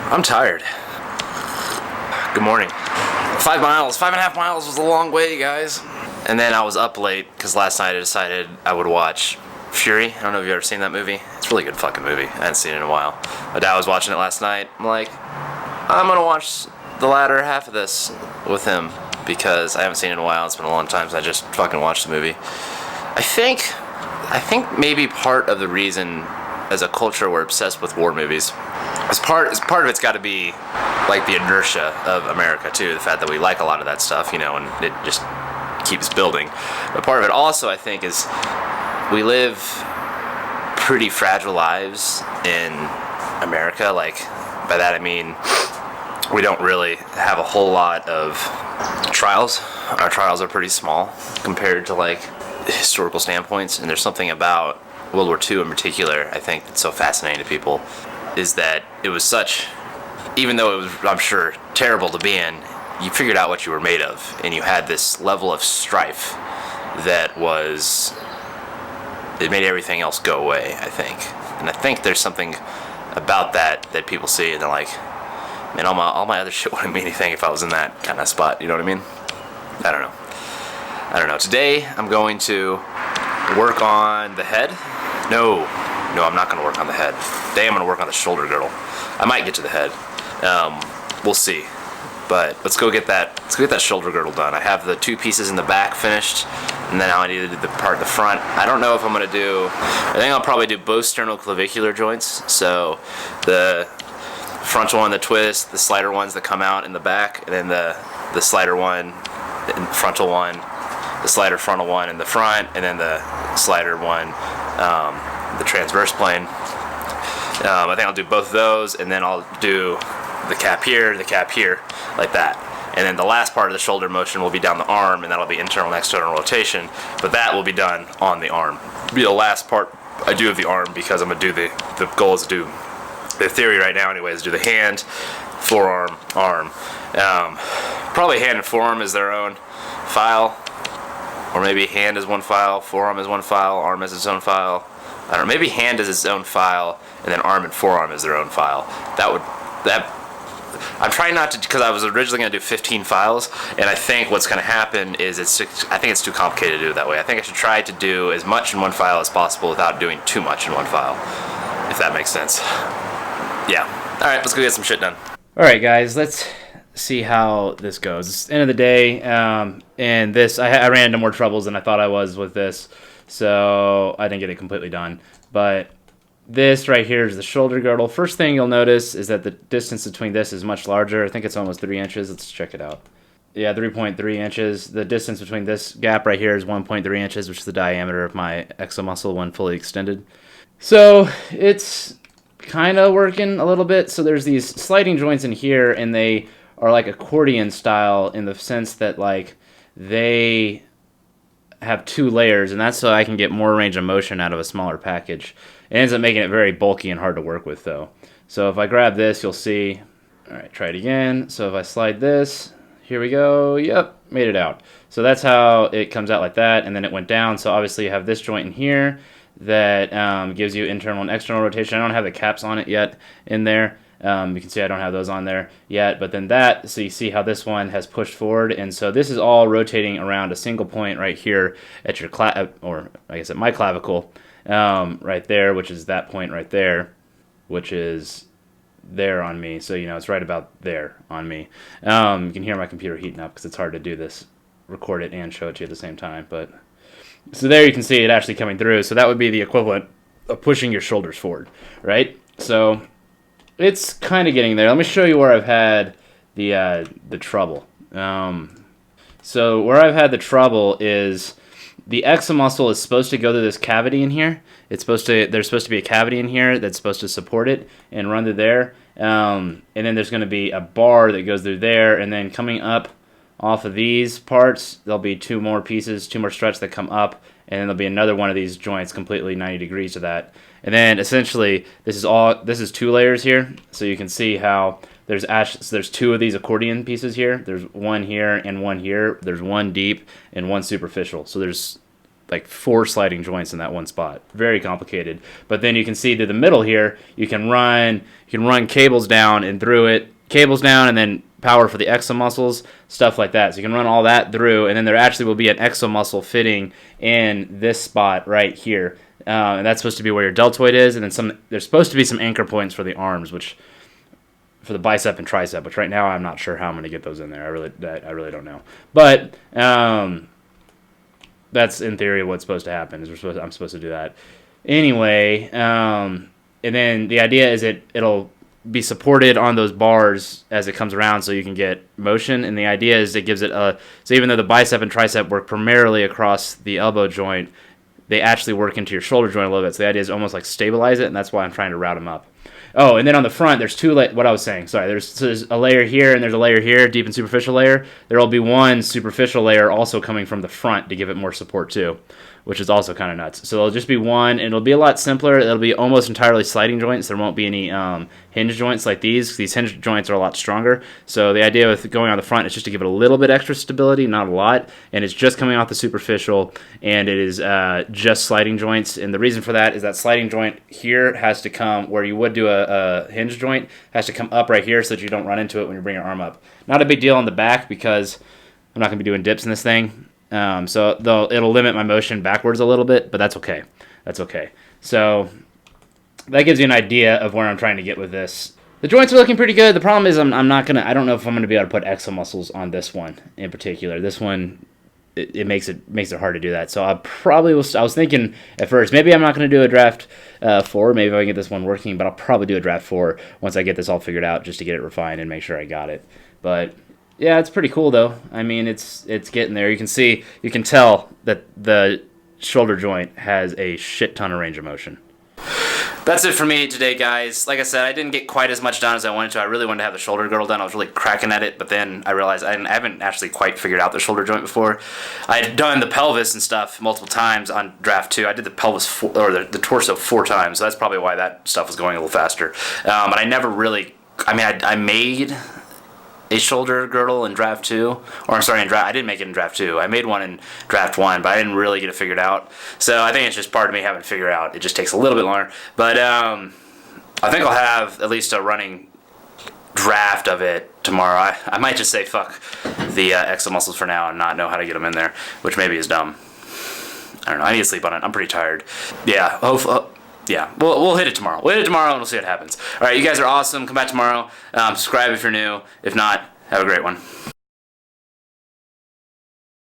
I'm tired. Good morning. 5 miles, 5.5 miles was a long way, guys. And then I was up late because last night I decided I would watch Fury. I don't know if you've ever seen that movie. It's a really good fucking movie. I hadn't seen it in a while. My dad was watching it last night. I'm like, I'm gonna watch the latter half of this with him because I haven't seen it in a while. It's been a long time since I just fucking watched the movie. I think maybe part of the reason as a culture we're obsessed with war movies is part of it's got to be like the inertia of America too, the fact that we like a lot of that stuff, you know, and it just keeps building. But part of it also, I think, is we live pretty fragile lives in America. Like, by that I mean we don't really have a whole lot of trials. Our trials are pretty small compared to like historical standpoints, and there's something about World War II in particular, I think, that's so fascinating to people, is that it was such, even though it was, I'm sure, terrible to be in, you figured out what you were made of, and you had this level of strife that was, it made everything else go away, I think. And I think there's something about that people see, and they're like, man, all my other shit wouldn't mean anything if I was in that kind of spot, you know what I mean? I don't know. Today, I'm going to work on the head. No, I'm not going to work on the head. Today I'm going to work on the shoulder girdle. I might get to the head. We'll see. But let's get that shoulder girdle done. I have the 2 pieces in the back finished, and then now I need to do the part in the front. I don't know if I'm going to do, I think I'll probably do both sternoclavicular joints. So the frontal one, the twist, the slider ones that come out in the back, and then the slider one, the frontal one, the slider frontal one in the front, and then the slider one, the transverse plane. I think I'll do both of those, and then I'll do the cap here, like that. And then the last part of the shoulder motion will be down the arm, and that'll be internal and external rotation, but that will be done on the arm. It'll be the last part I do of the arm, because I'm going to do the goal is to do, the theory right now anyway, is do the hand, forearm, arm. Probably hand and forearm is their own file. Or maybe hand is one file, forearm is one file, arm is its own file. I don't know, maybe hand is its own file, and then arm and forearm is their own file. I'm trying not to, because I was originally going to do 15 files, and I think what's going to happen is I think it's too complicated to do it that way. I think I should try to do as much in one file as possible without doing too much in one file, if that makes sense. Yeah. Alright, let's go get some shit done. Alright guys, let's see how this goes. It's the end of the day, and this, I ran into more troubles than I thought I was with this, so I didn't get it completely done. But this right here is the shoulder girdle. First thing you'll notice is that the distance between this is much larger. I think it's almost 3 inches. Let's check it out. Yeah, 3.3 inches. The distance between this gap right here is 1.3 inches, which is the diameter of my exomuscle when fully extended. So it's kind of working a little bit. So there's these sliding joints in here, and they are like accordion style in the sense that like they have 2 layers, and that's so I can get more range of motion out of a smaller package. It ends up making it very bulky and hard to work with though. So if I grab this, you'll see, alright, try it again. So if I slide this, here we go, yep, made it out. So that's how it comes out like that, and then it went down. So obviously you have this joint in here that gives you internal and external rotation. I don't have the caps on it yet in there. You can see I don't have those on there yet, but then that, so you see how this one has pushed forward, and so this is all rotating around a single point right here at your or I guess at my clavicle, right there, which is that point right there, which is there on me. So you know it's right about there on me. You can hear my computer heating up because it's hard to do this, record it and show it to you at the same time. But so there you can see it actually coming through. So that would be the equivalent of pushing your shoulders forward, right? So it's kind of getting there. Let me show you where I've had the trouble. So where I've had the trouble is the exomuscle is supposed to go through this cavity in here. There's supposed to be a cavity in here that's supposed to support it and run through there. And then there's going to be a bar that goes through there, and then coming up off of these parts, there'll be 2 more pieces, 2 more struts that come up, and then there'll be another one of these joints completely 90 degrees to that. And then essentially this is 2 layers here, so you can see how there's 2 of these accordion pieces here. There's one here and one here. There's one deep and one superficial. So there's like 4 sliding joints in that one spot. Very complicated. But then you can see to the middle here, you can run cables down and through it, cables down and then power for the exomuscles, stuff like that. So you can run all that through, and then there actually will be an exomuscle fitting in this spot right here. And that's supposed to be where your deltoid is, and then there's supposed to be some anchor points for the arms, which for the bicep and tricep, which right now I'm not sure how I'm going to get those in there. I really don't know. But that's in theory what's supposed to happen. I'm supposed to do that anyway. And then the idea is it'll be supported on those bars as it comes around, so you can get motion. And the idea is it gives it so even though the bicep and tricep work primarily across the elbow joint, they actually work into your shoulder joint a little bit. So the idea is almost like stabilize it, and that's why I'm trying to route them up. Oh, and then on the front, there's what I was saying. Sorry, there's a layer here and there's a layer here, deep and superficial layer. There will be one superficial layer also coming from the front to give it more support too, which is also kind of nuts. So there'll just be one, and it'll be a lot simpler. It'll be almost entirely sliding joints. There won't be any hinge joints like these. These hinge joints are a lot stronger. So the idea with going on the front is just to give it a little bit extra stability, not a lot, and it's just coming off the superficial, and it is just sliding joints. And the reason for that is that sliding joint here has to come where you would do a hinge joint, has to come up right here so that you don't run into it when you bring your arm up. Not a big deal on the back because I'm not going to be doing dips in this thing. So it'll limit my motion backwards a little bit, but that's okay. That's okay. So that gives you an idea of where I'm trying to get with this. The joints are looking pretty good. The problem is I don't know if I'm going to be able to put exomuscles on this one in particular. This one, it makes it hard to do that. So I was thinking at first, maybe I'm not going to do a draft 4. Maybe if I can get this one working, but I'll probably do a draft 4 once I get this all figured out, just to get it refined and make sure I got it. But yeah, it's pretty cool though. I mean, it's getting there. You can tell that the shoulder joint has a shit ton of range of motion. That's it for me today, guys. Like I said, I didn't get quite as much done as I wanted to. I really wanted to have the shoulder girdle done. I was really cracking at it, but then I realized I haven't actually quite figured out the shoulder joint before. I had done the pelvis and stuff multiple times on draft 2. I did the pelvis the torso 4 times, so that's probably why that stuff was going a little faster. But I never really. I made a shoulder girdle in draft 2, or I'm sorry, I didn't make it in draft 2. I made one in draft 1, but I didn't really get it figured out. So I think it's just part of me having to figure it out. It just takes a little bit longer. But I think I'll have at least a running draft of it tomorrow. I might just say fuck the exomuscles for now and not know how to get them in there, which maybe is dumb. I don't know. I need to sleep on it. I'm pretty tired. Yeah. Yeah, we'll hit it tomorrow. We'll hit it tomorrow and we'll see what happens. All right, you guys are awesome. Come back tomorrow. Subscribe if you're new. If not, have a great one.